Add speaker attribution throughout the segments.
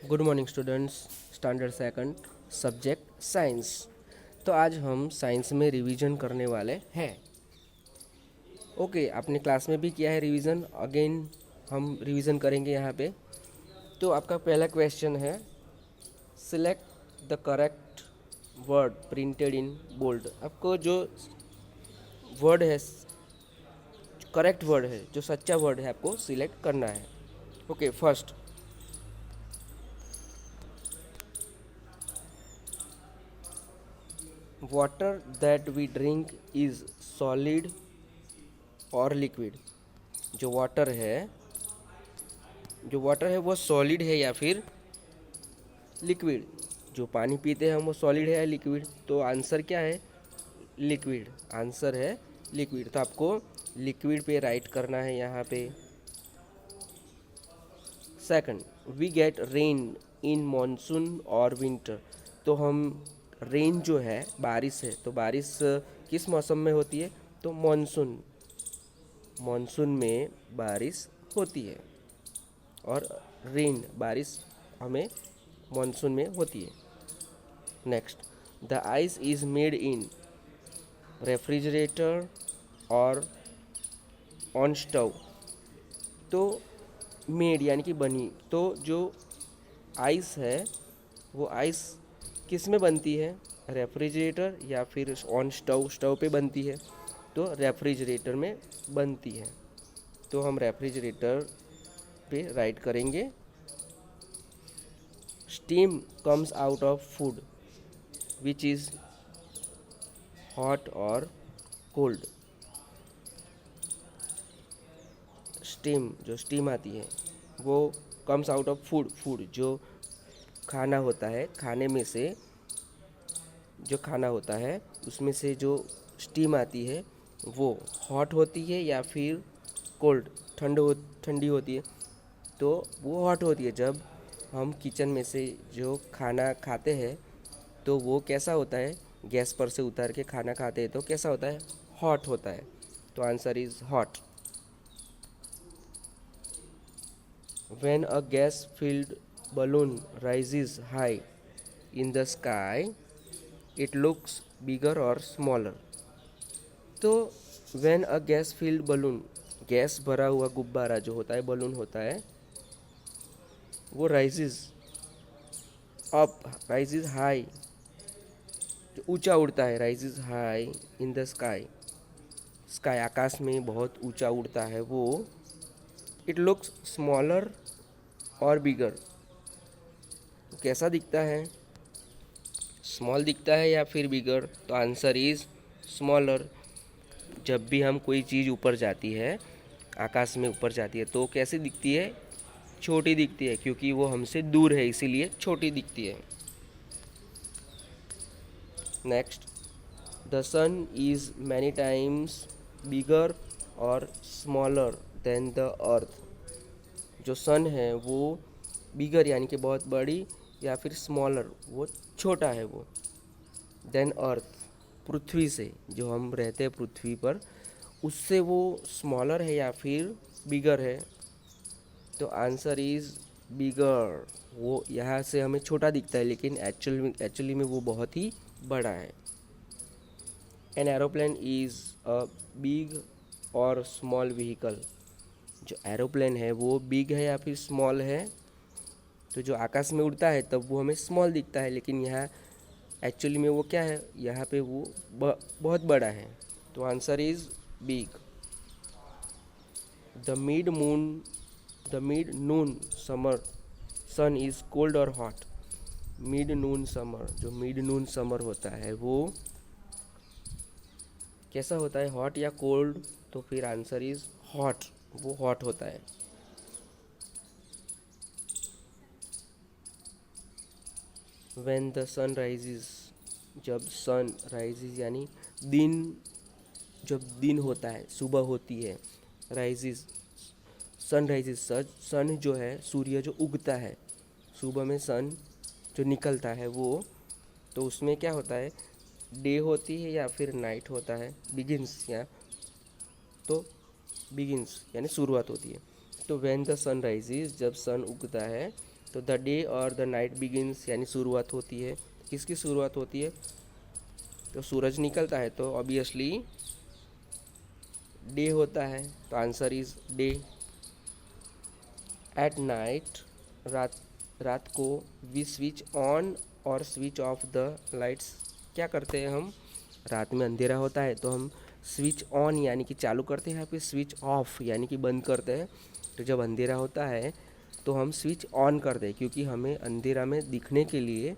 Speaker 1: Good morning students. Standard second, subject science. तो आज हम साइंस में रिवीजन करने वाले हैं। ओके, आपने क्लास में भी किया है रिवीजन, अगेन हम रिवीजन करेंगे यहाँ पे। तो आपका पहला क्वेश्चन है, select the correct word printed in bold. आपको जो वर्ड है, करेक्ट वर्ड है, जो सच्चा वर्ड है, आपको सिलेक्ट करना है। Okay, first, water that we drink is solid और लिक्विड। जो वाटर है जो वाटर है वो सॉलिड है या फिर लिक्विड। जो पानी पीते हैं हम, वो सॉलिड है या लिक्विड? तो आंसर क्या है? लिक्विड। आंसर है लिक्विड। तो आपको लिक्विड पे राइट करना है यहाँ पे। Second, we get rain in monsoon और विंटर। तो हम, रेन जो है बारिश है, तो बारिश किस मौसम में होती है? तो मानसून। मानसून में बारिश होती है, और रेन बारिश हमें मानसून में होती है। Next, the ice is made in refrigerator और ऑन स्टव। तो मेड यानी कि बनी, तो जो आइस है वो आइस किस में बनती है? रेफ्रिजरेटर या फिर ऑन स्टव, स्टव पे बनती है, तो रेफ्रिजरेटर में बनती है। तो हम रेफ्रिजरेटर पे राइट करेंगे। Steam comes out of food which is hot और कोल्ड। स्टीम, जो स्टीम आती है वो comes out of food. Food जो खाना होता है, खाने में से जो खाना होता है उसमें से जो स्टीम आती है वो हॉट होती है या फिर कोल्ड, ठंडी होती है? तो वो हॉट होती है। जब हम किचन में से जो खाना खाते हैं तो वो कैसा होता है? गैस पर से उतार के खाना खाते हैं तो कैसा होता है? हॉट होता है। तो answer is hot. When a gas filled balloon rises high in the sky, it looks bigger or smaller. तो when a gas filled balloon, gas भरा हुआ गुब्बारा जो होता है, बलून होता है, वो rises up, rises high, जो ऊंचा उड़ता है, rises high in the sky, sky आकाश में बहुत ऊंचा उड़ता है वो। इट लुक्स स्मॉलर और बिगर, कैसा दिखता है? स्मॉल दिखता है या फिर बिगर? तो आंसर इज स्मॉलर। जब भी हम कोई चीज़ ऊपर जाती है, आकाश में ऊपर जाती है, तो कैसी दिखती है? छोटी दिखती है, क्योंकि वो हमसे दूर है इसीलिए छोटी दिखती है। Next, the sun is many times bigger और स्मॉलर देन द अर्थ। जो सन है वो बिगर यानी कि बहुत बड़ी, या फिर स्मॉलर, वो छोटा है वो, देन अर्थ, पृथ्वी से, जो हम रहते हैं पृथ्वी पर, उससे वो स्मॉलर है या फिर बिगर है? तो आंसर इज बिगर। वो यहाँ से हमें छोटा दिखता है लेकिन एक्चुअली में वो बहुत ही बड़ा है। An aeroplane is a big और स्मॉल व्हीकल। जो एरोप्लेन है वो बिग है या फिर स्मॉल है? तो जो आकाश में उड़ता है तब वो हमें स्मॉल दिखता है, लेकिन यहाँ एक्चुअली में वो क्या है? यहाँ पे वो बहुत बड़ा है। तो answer is big. The mid moon the mid noon summer sun is cold और हॉट। मिड नून समर, जो मिड नून समर होता है वो कैसा होता है? हॉट या कोल्ड? तो फिर आंसर इज हॉट, वो हॉट होता है। व्हेन द सन राइजेस, जब सन राइजेस यानी दिन, जब दिन होता है, सुबह होती है, राइजेस, सन राइजेस, सन जो है, सूर्य जो उगता है, सुबह में सन जो निकलता है वो, तो उसमें क्या होता है? डे होती है या फिर नाइट होता है? बिगिंस, या तो बिगिंस यानी शुरुआत होती है। तो व्हेन द सन राइजेस, जब सन उगता है, तो द डे और द नाइट बिगिंस यानी शुरुआत होती है। किसकी शुरुआत होती है? तो सूरज निकलता है तो ऑब्वियसली डे होता है, तो answer is day. At night, रात रात को वी स्विच ऑन और स्विच ऑफ द लाइट्स। क्या करते हैं हम? रात में अंधेरा होता है तो हम स्विच ऑन यानी कि चालू करते हैं, फिर स्विच ऑफ यानी कि बंद करते हैं। तो जब अंधेरा होता है तो हम स्विच ऑन कर दें, क्योंकि हमें अंधेरा में दिखने के लिए,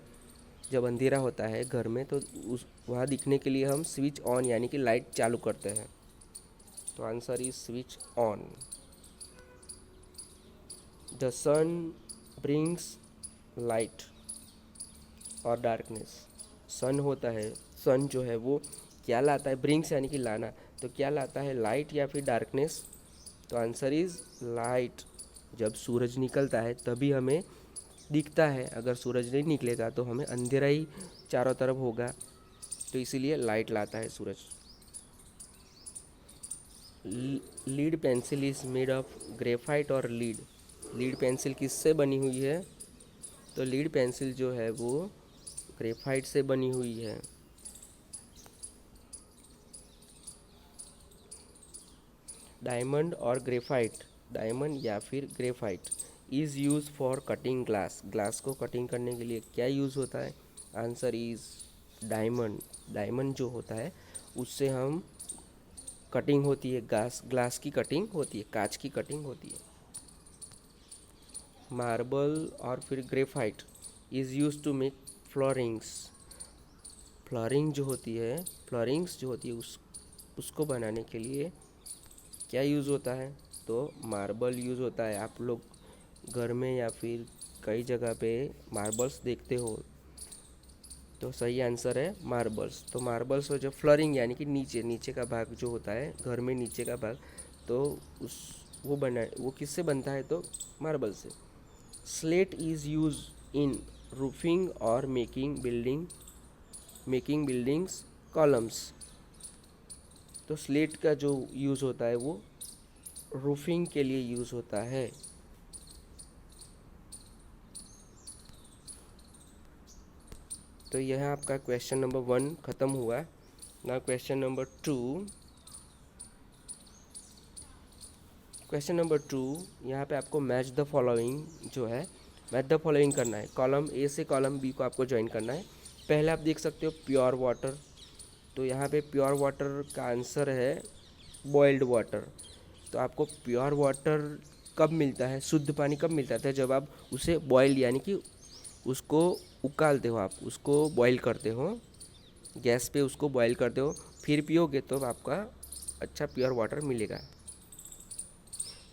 Speaker 1: जब अंधेरा होता है घर में तो उस वहाँ दिखने के लिए हम स्विच ऑन यानी कि लाइट चालू करते हैं। तो answer is switch on. The sun brings light और डार्कनेस। सन होता है, सन जो है वो क्या लाता है? ब्रिंग्स यानी कि लाना, तो क्या लाता है? लाइट या फिर डार्कनेस? तो आंसर इज लाइट। जब सूरज निकलता है तभी हमें दिखता है, अगर सूरज नहीं निकलेगा तो हमें अंधेरा ही चारों तरफ होगा, तो इसीलिए लाइट लाता है सूरज। Lead pencil is made of graphite और लीड। लीड पेंसिल किससे बनी हुई है? तो लीड पेंसिल जो है वो ग्रेफाइट से बनी हुई है। डायमंड और ग्रेफाइट, डायमंड या फिर graphite is use for cutting glass. Glass को कटिंग करने के लिए क्या यूज़ होता है? Answer is diamond. डायमंड जो होता है उससे हम कटिंग होती है, ग्लास की कटिंग होती है, कांच की कटिंग होती है। मार्बल और फिर graphite is use to make floorings. Flooring जो होती है, फ्लोरिंग्स जो होती है उसको बनाने के लिए क्या यूज़ होता है? तो मार्बल यूज़ होता है। आप लोग घर में या फिर कई जगह पे मार्बल्स देखते हो, तो सही आंसर है मार्बल्स। तो मार्बल्स और जो फ्लोरिंग यानी कि नीचे नीचे का भाग जो होता है घर में, नीचे का भाग, तो उस वो किससे बनता है? तो मार्बल से। Slate is use in roofing और मेकिंग बिल्डिंग्स कॉलम्स। तो स्लेट का जो यूज़ होता है वो रूफिंग के लिए यूज़ होता है। तो यह आपका क्वेश्चन नंबर 1 ख़त्म हुआ। ना क्वेश्चन नंबर 2। क्वेश्चन नंबर 2, यहाँ पे आपको मैच द फॉलोइंग जो है, मैच द फॉलोइंग करना है। कॉलम ए से कॉलम बी को आपको ज्वाइन करना है। पहले आप देख सकते हो प्योर वाटर, तो यहाँ पे प्योर वाटर का आंसर है बॉइल्ड वाटर। तो आपको प्योर वाटर कब मिलता है, शुद्ध पानी कब मिलता है? जब आप उसे बॉइल्ड यानी कि उसको उकालते हो, आप उसको बॉईल करते हो, गैस पे उसको बॉईल करते हो, फिर पियोगे तो आपका अच्छा प्योर वाटर मिलेगा।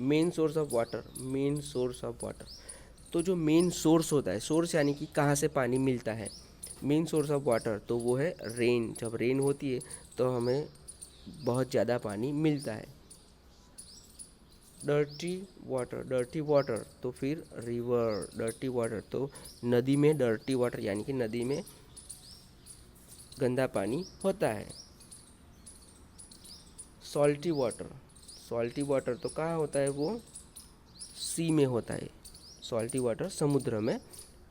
Speaker 1: Main source of water, main source of water, तो जो मेन सोर्स होता है, सोर्स यानी कि कहाँ से पानी मिलता है, मेन सोर्स ऑफ वाटर तो वो है रेन। जब रेन होती है तो हमें बहुत ज़्यादा पानी मिलता है। डर्टी वाटर तो फिर रिवर, डर्टी वाटर तो नदी में, डर्टी वाटर यानी कि नदी में गंदा पानी होता है। सॉल्टी वाटर, सॉल्टी वाटर तो कहाँ होता है? वो सी में होता है। सॉल्टी वाटर समुद्र में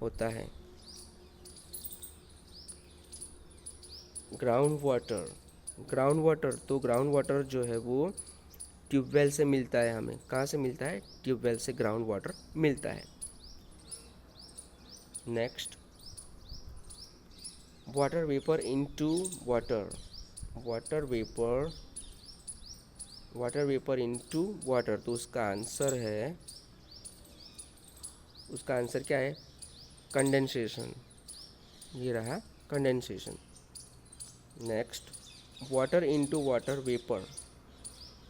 Speaker 1: होता है। ग्राउंड वाटर, ग्राउंड वाटर तो ग्राउंड वाटर जो है वो ट्यूबवेल से मिलता है। हमें कहाँ से मिलता है? ट्यूबवेल से ग्राउंड वाटर मिलता है। Next, water vapour into water, water vapour, water vapour into water, तो उसका आंसर है, उसका आंसर क्या है? कंडेंसेशन। ये रहा condensation. Next, water into water vapour,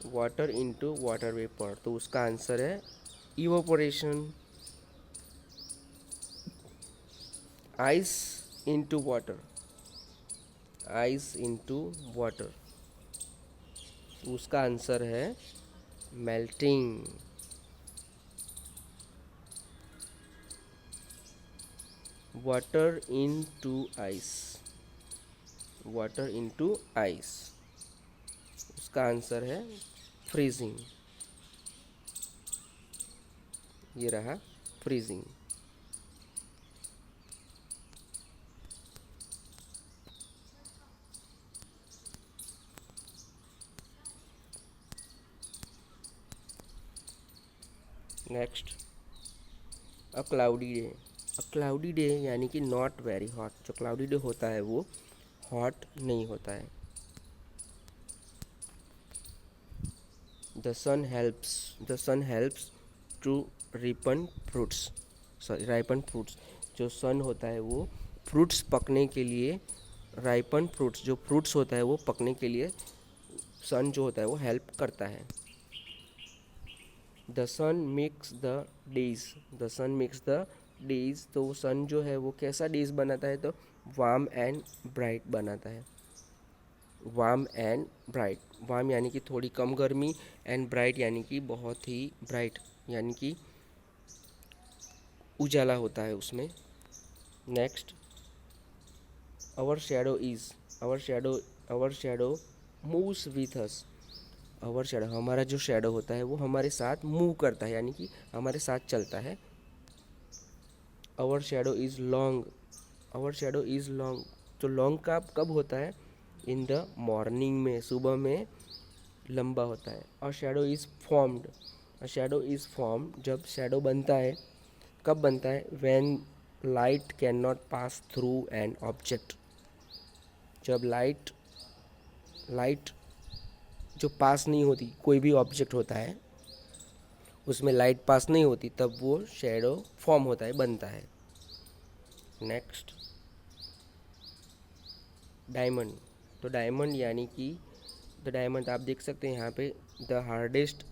Speaker 1: water into water vapour, तो उसका आंसर है evaporation. Ice into water, ice into water, उसका आंसर है melting. Water into ice, water into ice, उसका आंसर है फ्रीजिंग। ये रहा freezing. Next, a cloudy day. A cloudy day यानी कि नॉट वेरी हॉट। जो क्लाउडी डे होता है वो हॉट नहीं होता है। The sun helps to ripen fruits, sorry ripen fruits. जो सन होता है वो फ्रूट्स पकने के लिए, राइपन फ्रूट्स जो फ्रूट्स होता है वो पकने के लिए सन जो होता है वो हेल्प करता है। The sun makes the days. The sun makes the days, तो सन जो है वो कैसा डेज बनाता है, तो वार्म एंड ब्राइट बनाता है। वार्म एंड ब्राइट, वार्म यानी कि थोड़ी कम गर्मी, एंड ब्राइट यानी कि बहुत ही ब्राइट, यानी कि उजाला होता है उसमें। Next, our shadow is, our shadow moves with us. Our shadow, हमारा जो शेडो होता है वो हमारे साथ मूव करता है, यानी कि हमारे साथ चलता है। Our shadow is long, our shadow is long, तो लॉन्ग का कब होता है, इन द मॉर्निंग में, सुबह में लंबा होता है। A shadow is formed, a shadow is formed, जब शेडो बनता है, कब बनता है, when light can not pass through an object. जब लाइट जो पास नहीं होती, कोई भी ऑब्जेक्ट होता है उसमें लाइट पास नहीं होती, तब वो शेडो फॉर्म होता है, बनता है। Next, diamond. तो डायमंड यानी कि द डायमंड, आप देख सकते हैं यहाँ पे, द हार्डेस्ट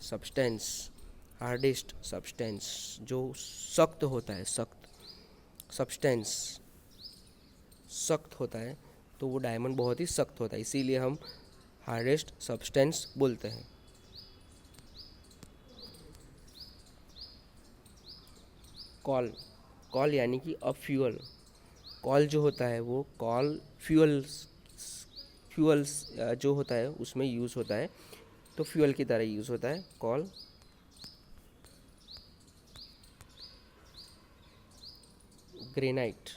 Speaker 1: सब्सटेंस जो सख्त होता है, सख्त सब्सटेंस सख्त होता है, तो वो डायमंड बहुत ही सख्त होता है, इसीलिए हम हार्डेस्ट सब्सटेंस बोलते हैं। कॉल, कॉल यानी कि अ फ्यूल। कॉल जो होता है वो कॉल फ्यूल्स जो होता है उसमें यूज़ होता है, तो फ्यूल की तरह यूज़ होता है कॉल। ग्रेनाइट,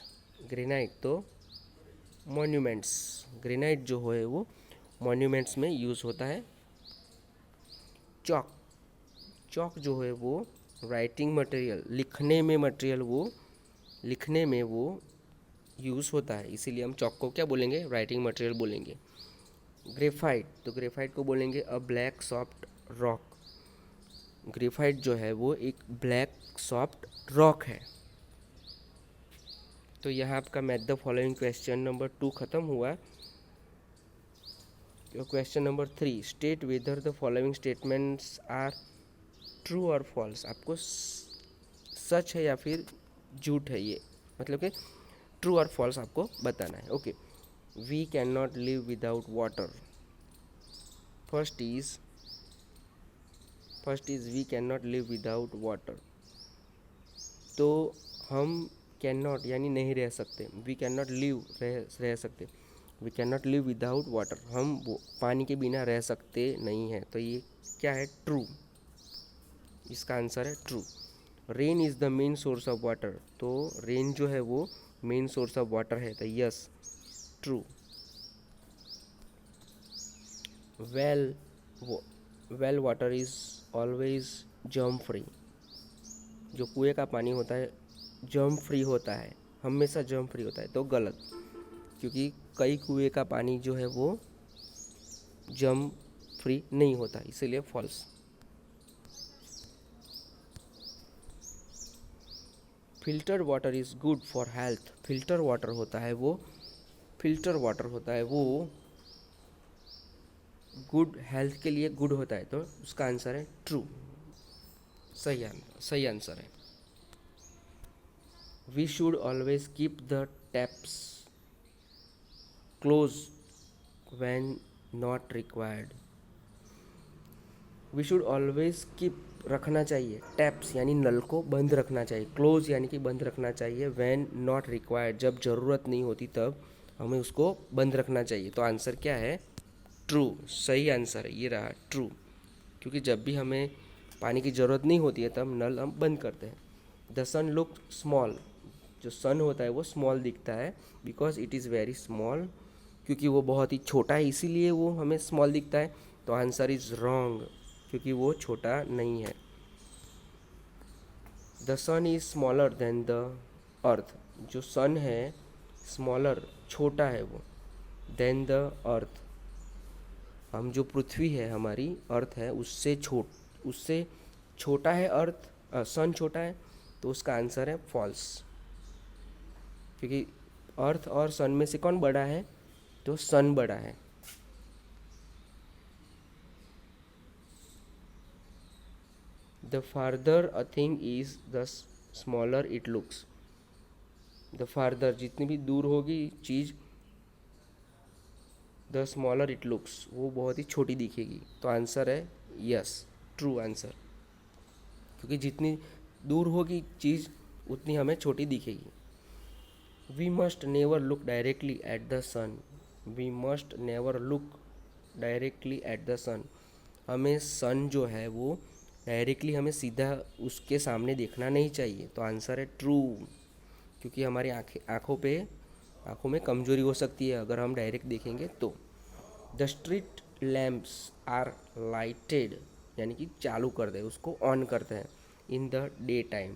Speaker 1: ग्रेनाइट तो मॉन्यूमेंट्स, ग्रेनाइट जो है वो मॉन्यूमेंट्स में यूज़ होता है। चॉक, चॉक जो है वो राइटिंग मटेरियल, लिखने में वो यूज़ होता है, इसीलिए हम चॉक को क्या बोलेंगे, राइटिंग मटेरियल बोलेंगे। ग्रेफाइट, तो ग्रेफाइट को बोलेंगे अ ब्लैक सॉफ्ट रॉक। ग्रेफाइट जो है वो एक ब्लैक सॉफ्ट रॉक है। तो यहाँ आपका match the following question number 2 ख़त्म हुआ। Question number 3, state whether the following statements are true और फॉल्स। आपको सच है या फिर झूठ है, ये मतलब कि ट्रू और फॉल्स आपको बताना है। Okay, we can not live without water. First is we can not live without water, तो हम कैन नॉट यानी नहीं रह सकते, वी कैन नॉट लिव रह सकते, we can not live without water, हम पानी के बिना रह सकते नहीं हैं, तो ये क्या है, ट्रू, इसका आंसर है true. Rain is the main source of water, तो रेन जो है वो मेन सोर्स ऑफ वाटर है, तो yes, true. Well well water is always germ free, जो कुएं का पानी होता है जर्म फ्री होता है, हमेशा जर्म फ्री होता है, तो गलत, क्योंकि कई कुएं का पानी जो है वो जर्म फ्री नहीं होता, इसीलिए false. Filter water is good for health, filter water होता है वो गुड हेल्थ के लिए गुड होता है, तो उसका आंसर है ट्रू, सही आंसर है। We should always keep the taps close when not required. We should always keep, रखना चाहिए, टैप्स यानी नल को बंद रखना चाहिए, क्लोज यानी कि बंद रखना चाहिए, व्हेन नॉट रिक्वायर्ड जब ज़रूरत नहीं होती तब हमें उसको बंद रखना चाहिए, तो आंसर क्या है, ट्रू, सही आंसर है, ये रहा ट्रू, क्योंकि जब भी हमें पानी की ज़रूरत नहीं होती है तब नल हम बंद करते हैं। द सन लुक स्मॉल, जो सन होता है वो स्मॉल दिखता है, because it is very small, क्योंकि वो बहुत ही छोटा है इसीलिए वो हमें स्मॉल दिखता है, तो आंसर इज़ रॉन्ग, क्योंकि वो छोटा नहीं है। The sun is smaller than the earth. जो सन है स्मॉलर छोटा है वो, देन द अर्थ हम जो पृथ्वी है हमारी अर्थ है उससे छोटा है अर्थ, सन छोटा है, तो उसका आंसर है फॉल्स। क्योंकि अर्थ और सन में से कौन बड़ा है, तो सन बड़ा है। The farther a thing is the smaller it looks. The farther जितनी भी दूर होगी चीज़, द स्मॉलर इट लुक्स वो बहुत ही छोटी दिखेगी। तो आंसर है यस, ट्रू आंसर। क्योंकि जितनी दूर होगी चीज़ उतनी हमें छोटी दिखेगी। We must never look directly at the sun. We must never look directly at the sun. हमें सन जो है वो डायरेक्टली हमें सीधा उसके सामने देखना नहीं चाहिए। तो आंसर है ट्रू। क्योंकि हमारी आँखों में कमजोरी हो सकती है अगर हम डायरेक्ट देखेंगे तो। The street lamps are lighted, यानी कि चालू कर दे, उसको ऑन करते हैं, इन द डे टाइम।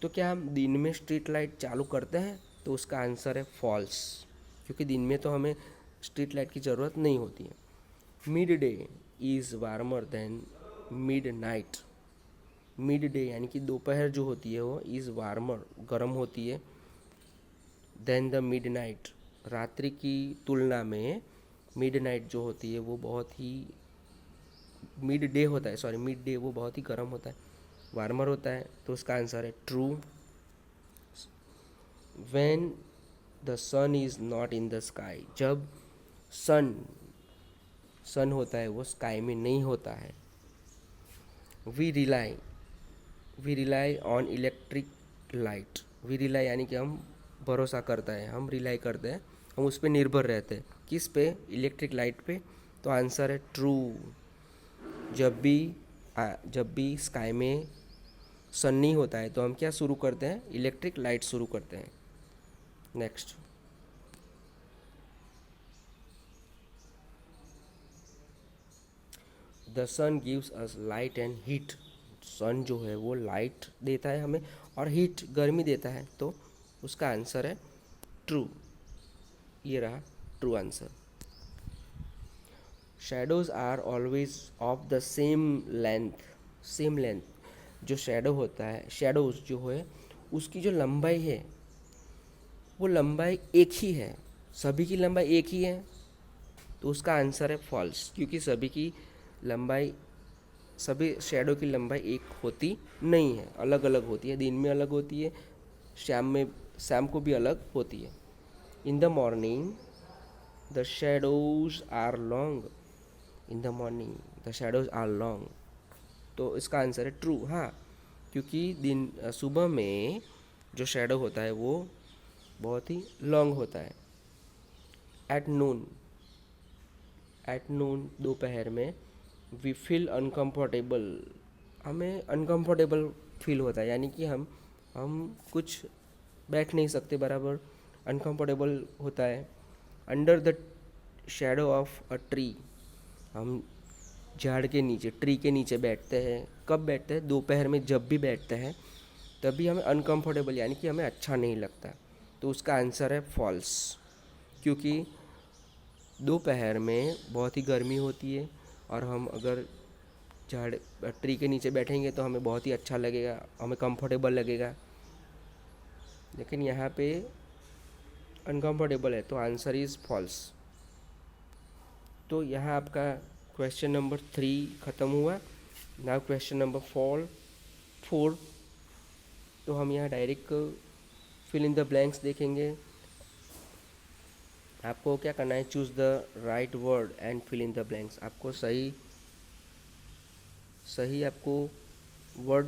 Speaker 1: तो क्या हम दिन में स्ट्रीट लाइट चालू करते हैं, तो उसका आंसर है फॉल्स। क्योंकि दिन में तो हमें स्ट्रीट लाइट की ज़रूरत नहीं होती है। Mid day is warmer than mid night. Mid day यानी कि दोपहर जो होती है वो इज़ वार्मर गर्म होती है, देन द मिड नाइट रात्रि की तुलना में मिड नाइट जो होती है वो बहुत ही मिड डे होता है, सॉरी मिड डे वो बहुत ही गर्म होता है, वार्मर होता है। तो उसका आंसर है true. When the sun is not in the sky, जब सन होता है वो स्काई में नहीं होता है। We rely on electric light. We rely यानी कि हम भरोसा करता है, हम रिलाई करते हैं, हम उस पर निर्भर रहते हैं। किस पे, इलेक्ट्रिक लाइट पे। तो आंसर है ट्रू। जब भी स्काई में सन नहीं होता है तो हम क्या शुरू करते हैं, इलेक्ट्रिक लाइट शुरू करते हैं। Next, the sun gives us light and heat. Sun जो है वो लाइट देता है हमें और हीट गर्मी देता है। तो उसका आंसर है ट्रू। ये रहा true answer. Shadows are always of the same length. जो शैडो होता है, शैडोज जो है उसकी जो लंबाई है वो लंबाई एक ही है, सभी की लंबाई एक ही है। तो उसका आंसर है फॉल्स। क्योंकि सभी शैडो की लंबाई एक होती नहीं है, अलग अलग होती है। दिन में अलग होती है, शाम को भी अलग होती है। In the morning the shadows are long. In the morning the shadows are long. तो इसका आंसर है ट्रू। हाँ, क्योंकि सुबह में जो शैडो होता है वो बहुत ही लॉन्ग होता है। एट नून दोपहर में वी फील अनकम्फर्टेबल। हमें अनकम्फर्टेबल फील होता है, यानी कि हम कुछ बैठ नहीं सकते बराबर, अनकम्फर्टेबल होता है। Under the shadow of a tree, हम झाड़ के नीचे, ट्री के नीचे बैठते हैं। कब बैठते हैं, दोपहर में जब भी बैठते हैं तभी हमें अनकम्फर्टेबल यानी कि हमें अच्छा नहीं लगता। तो उसका आंसर है फॉल्स। क्योंकि दोपहर में बहुत ही गर्मी होती है और हम अगर ट्री के नीचे बैठेंगे तो हमें बहुत ही अच्छा लगेगा, हमें कंफर्टेबल लगेगा। लेकिन यहाँ पे अनकम्फर्टेबल है, तो आंसर इज़ फॉल्स। तो यहाँ आपका क्वेश्चन नंबर 3 ख़त्म हुआ। Now question number 4। तो हम यहाँ direct fill in the blanks देखेंगे। आपको क्या करना है, choose the right word and fill in the blanks. आपको सही आपको वर्ड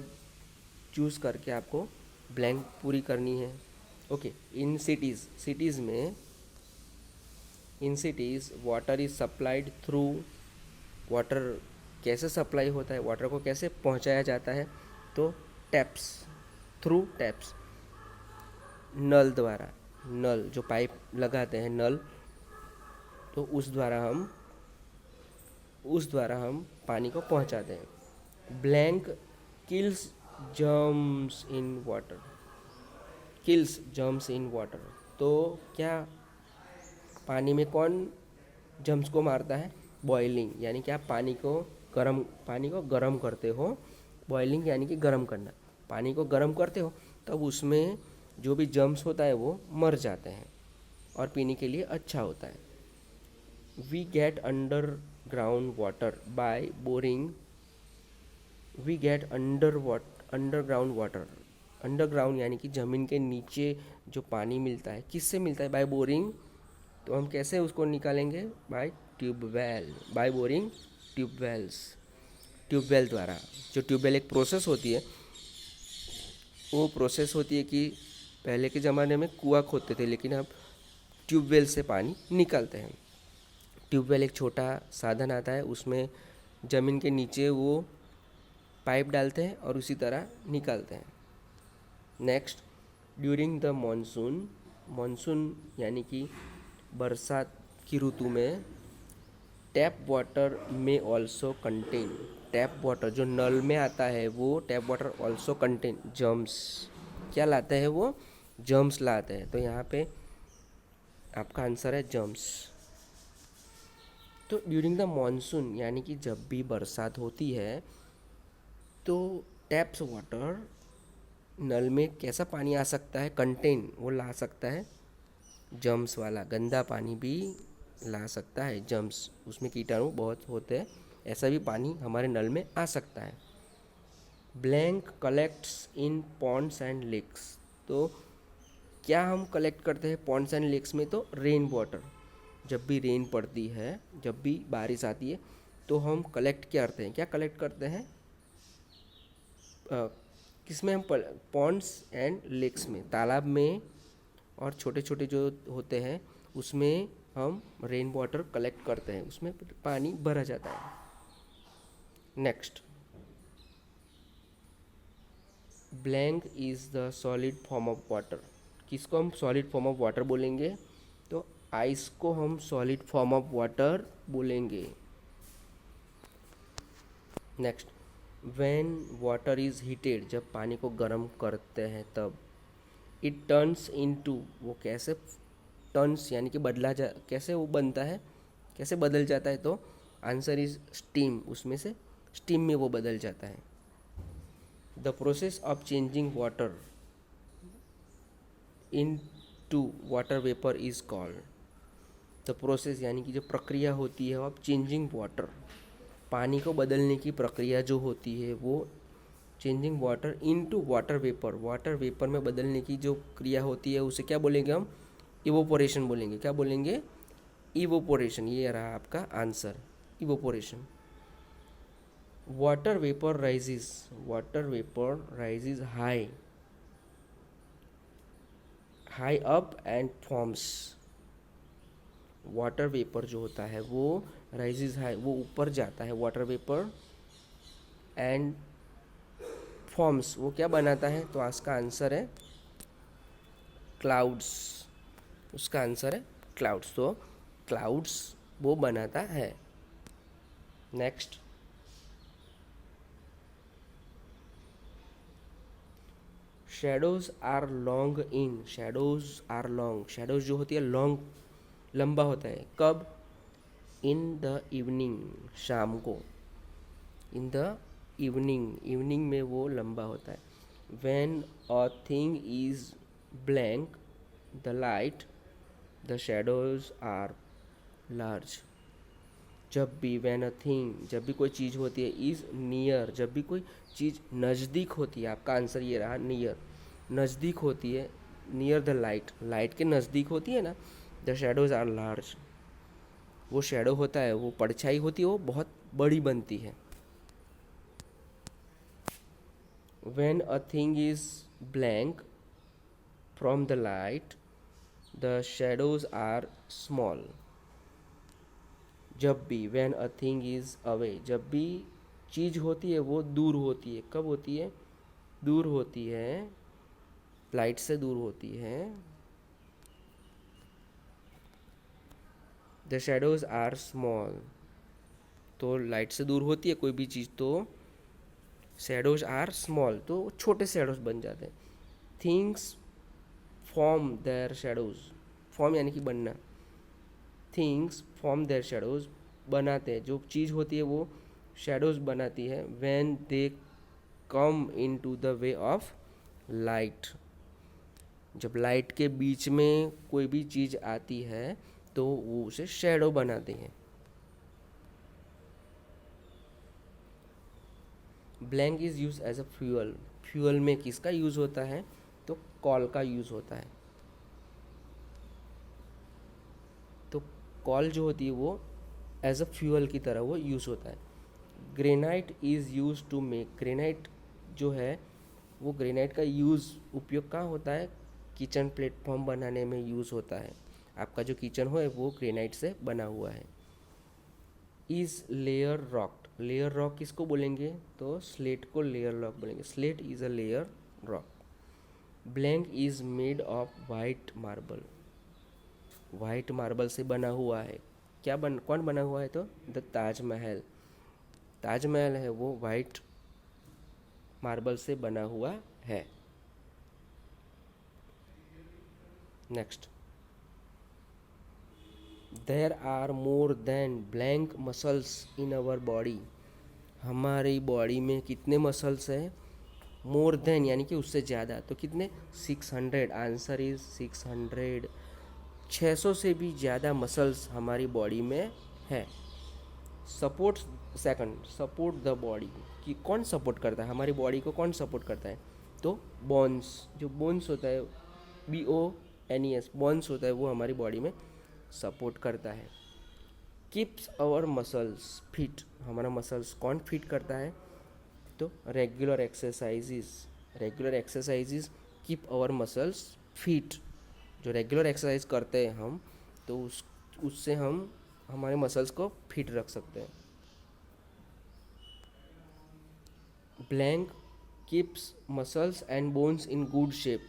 Speaker 1: चूज़ करके आपको ब्लैंक पूरी करनी है। Okay, in cities water is supplied through. Water कैसे सप्लाई होता है, वाटर को कैसे पहुंचाया जाता है, तो थ्रू टैप्स, नल द्वारा। नल जो पाइप लगाते हैं, नल, तो उस द्वारा हम पानी को पहुंचाते हैं। Blank kills germs in water, kills germs in water. तो क्या पानी में कौन जर्म्स को मारता है? बॉइलिंग, यानी कि आप पानी को गर्म करते हो। बॉइलिंग यानी कि गर्म करना। पानी को गर्म करते हो तब उसमें जो भी जर्म्स होता है वो मर जाते हैं और पीने के लिए अच्छा होता है। We get underground water by boring. We get underground water. Underground यानी कि ज़मीन के नीचे जो पानी मिलता है, किससे मिलता है? By boring. तो हम कैसे उसको निकालेंगे? By tubewell, by boring tubewells, tubewell द्वारा। जो ट्यूबवेल एक प्रोसेस होती है, वो प्रोसेस होती है कि पहले के ज़माने में कुआं खोदते थे, लेकिन अब ट्यूबवेल से पानी निकालते हैं। ट्यूबवेल एक छोटा साधन आता है, उसमें ज़मीन के नीचे वो पाइप डालते हैं और उसी तरह निकालते हैं। Next, during the monsoon. Monsoon यानी कि बरसात की ऋतु में टैप वाटर में ऑल्सो कंटेन। टैप वाटर जो नल में आता है, वो tap water also contain germs. क्या लाते हैं वो? जर्म्स लाते हैं। तो यहाँ पे आपका आंसर है जर्म्स। तो ड्यूरिंग द मानसून यानी कि जब भी बरसात होती है तो टैप्स वाटर, नल में कैसा पानी आ सकता है? कंटेन, वो ला सकता है जर्म्स वाला गंदा पानी भी ला सकता है। जर्म्स, उसमें कीटाणु बहुत होते हैं, ऐसा भी पानी हमारे नल में आ सकता है। Blank collects in ponds and lakes. तो क्या हम कलेक्ट करते हैं पॉन्ड्स एंड लेक्स में? तो रेन वाटर। जब भी रेन पड़ती है, जब भी बारिश आती है, तो हम कलेक्ट क्या करते हैं? क्या कलेक्ट करते हैं? किसमें? हम पॉन्ड्स एंड लेक्स में, तालाब में और छोटे छोटे जो होते हैं उसमें हम रेन वाटर कलेक्ट करते हैं, उसमें पानी भरा जाता है। Next, blank is the solid form of water. किसको हम सॉलिड फॉर्म ऑफ वाटर बोलेंगे? तो आइस को हम सॉलिड फॉर्म ऑफ वाटर बोलेंगे। Next, when water is heated. जब पानी को गर्म करते हैं तब इट टर्न्स इनटू, वो कैसे टर्न्स यानी कि कैसे वो बनता है, कैसे बदल जाता है? तो आंसर इज स्टीम, उसमें से स्टीम में वो बदल जाता है। The process of changing water into water vapour is called. The process यानी कि जो प्रक्रिया होती है ऑफ चेंजिंग वाटर, पानी को बदलने की प्रक्रिया जो होती है वो changing water into water vapour, water vapour में बदलने की जो क्रिया होती है उसे क्या बोलेंगे हम? इवोपोरेशन बोलेंगे। क्या बोलेंगे? इवोपोरेशन। ये रहा आपका answer, evaporation. Water vapour rises, water vapour rises high, high up and forms. Water vapour जो होता है वो राइजेस हाई, वो ऊपर जाता है वाटर वेपर, एंड फॉर्म्स, वो क्या बनाता है? तो आज का आंसर है क्लाउड्स। उसका आंसर है क्लाउड्स। तो क्लाउड्स वो बनाता है। Next, shadows are long in. Shadows are long, shadows जो होती है लॉन्ग, लंबा होता है। कब? इन द इवनिंग, शाम को। इन द इवनिंग, इवनिंग में वो लंबा होता है। When a thing is blank the light the shadows are large. जब भी व्हेन अ थिंग, जब भी कोई चीज़ होती है, इज़ नियर, जब भी कोई चीज़ नज़दीक होती है, आपका आंसर ये रहा नियर, नज़दीक होती है, नियर द लाइट, लाइट के नज़दीक होती है ना, द शेडोज़ आर लार्ज, वो शेडो होता है, वो परछाई होती है, वो बहुत बड़ी बनती है। When a thing is blank from the light the shadows are small. जब भी, when a thing is away, जब भी चीज़ होती है वो दूर होती है। कब होती है? दूर होती है, लाइट से दूर होती है। द शेडोज़ आर स्मॉल, तो लाइट से दूर होती है कोई भी चीज़ तो शैडोज आर स्मॉल, तो छोटे शैडोज बन जाते हैं. Things form there shadows, form यानी कि बनना. थिंग्स फॉर्म देयर शैडोज, बनाते हैं, जो चीज़ होती है वो शैडोज बनाती है. When they come into the way of light, जब लाइट के बीच में कोई भी चीज़ आती है तो वो उसे शैडो बनाती है. Blank is use as a fuel, fuel में किसका यूज़ होता है, तो कॉल का यूज़ होता है. तो कॉल जो होती है वो एज अ फ्यूअल की तरह वो यूज़ होता है. Granite is use to make, granite जो है वो ग्रेनाइट का यूज़ उपयोग कहाँ होता है, किचन प्लेटफॉर्म बनाने में यूज़ होता है. आपका जो किचन हो वो ग्रेनाइट से बना हुआ है. Is layer rock, layer rock किसको बोलेंगे, तो स्लेट को लेयर रॉक बोलेंगे. Slate is a layer rock. Blank is made of white marble, white marble से बना हुआ है. कौन बना हुआ है, तो द ताजमहल, ताजमहल है वो वाइट मार्बल से बना हुआ है. Next, there are more than blank muscles in our body, हमारी बॉडी में कितने मसल्स हैं, मोर देन यानी कि उससे ज़्यादा, तो कितने, 600. Answer is 600. 600 से भी ज़्यादा मसल्स हमारी बॉडी में है. Support, second, support the body, कि कौन सपोर्ट करता है हमारी बॉडी को, कौन सपोर्ट करता है, तो बोन्स, जो बोन्स होता है, BONES, बोन्स होता है वो हमारी बॉडी में सपोर्ट करता है. कीप्स आवर मसल्स फिट, हमारा मसल्स कौन फिट करता है, तो regular exercises, regular exercises keep our muscles fit. जो रेगुलर एक्सरसाइज करते हैं हम, तो उससे हम हमारे मसल्स को फिट रख सकते हैं. Blank keeps muscles and bones in good shape,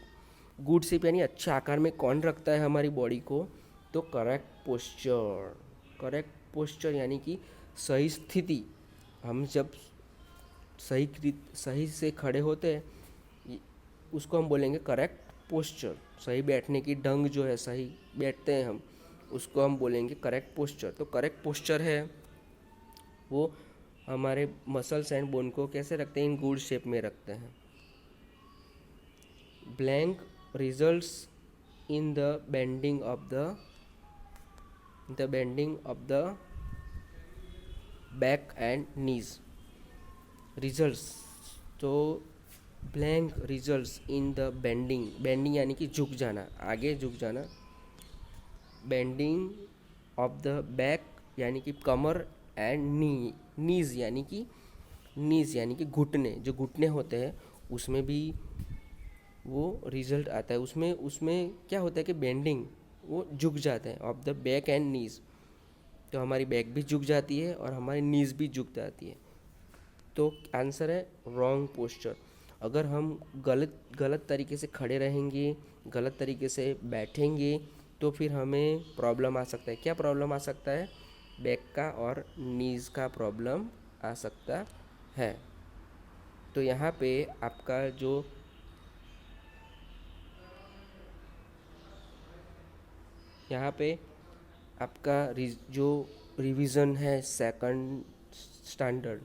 Speaker 1: good shape यानी अच्छे आकार में कौन रखता है हमारी बॉडी को, तो करेक्ट पोस्चर, करेक्ट पोस्चर यानी कि सही स्थिति. हम जब सही से खड़े होते हैं उसको हम बोलेंगे करेक्ट पोस्चर. सही बैठने की ढंग जो है, सही बैठते हैं हम, उसको हम बोलेंगे करेक्ट पोस्चर. तो करेक्ट पोस्चर है वो हमारे मसल्स एंड बोन को कैसे रखते हैं, इन गुड शेप में रखते हैं. Blank results in the bending of the back and knees. Results, तो blank results in the bending, bending यानी कि झुक जाना, आगे झुक जाना. बेंडिंग ऑफ द बैक यानी कि कमर, एंड नीज यानी कि घुटने, जो घुटने होते हैं उसमें भी वो रिजल्ट आता है. उसमें क्या होता है कि बेंडिंग, वो झुक जाते हैं, ऑफ द बैक एंड नीज. तो हमारी बैक भी झुक जाती है और हमारी नीज भी झुक जाती है. तो आंसर है रॉन्ग पोस्चर. अगर हम गलत तरीके से खड़े रहेंगे, गलत तरीके से बैठेंगे, तो फिर हमें प्रॉब्लम आ सकता है. क्या प्रॉब्लम आ सकता है, बैक का और नीज का प्रॉब्लम आ सकता है. तो यहाँ पे आपका जो रिवीजन है सेकंड स्टैंडर्ड,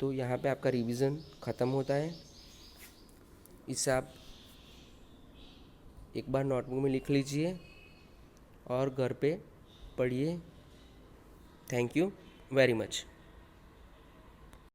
Speaker 1: तो यहाँ पे आपका रिवीजन ख़त्म होता है. इसे आप एक बार नोटबुक में लिख लीजिए और घर पे पढ़िए. Thank you very much.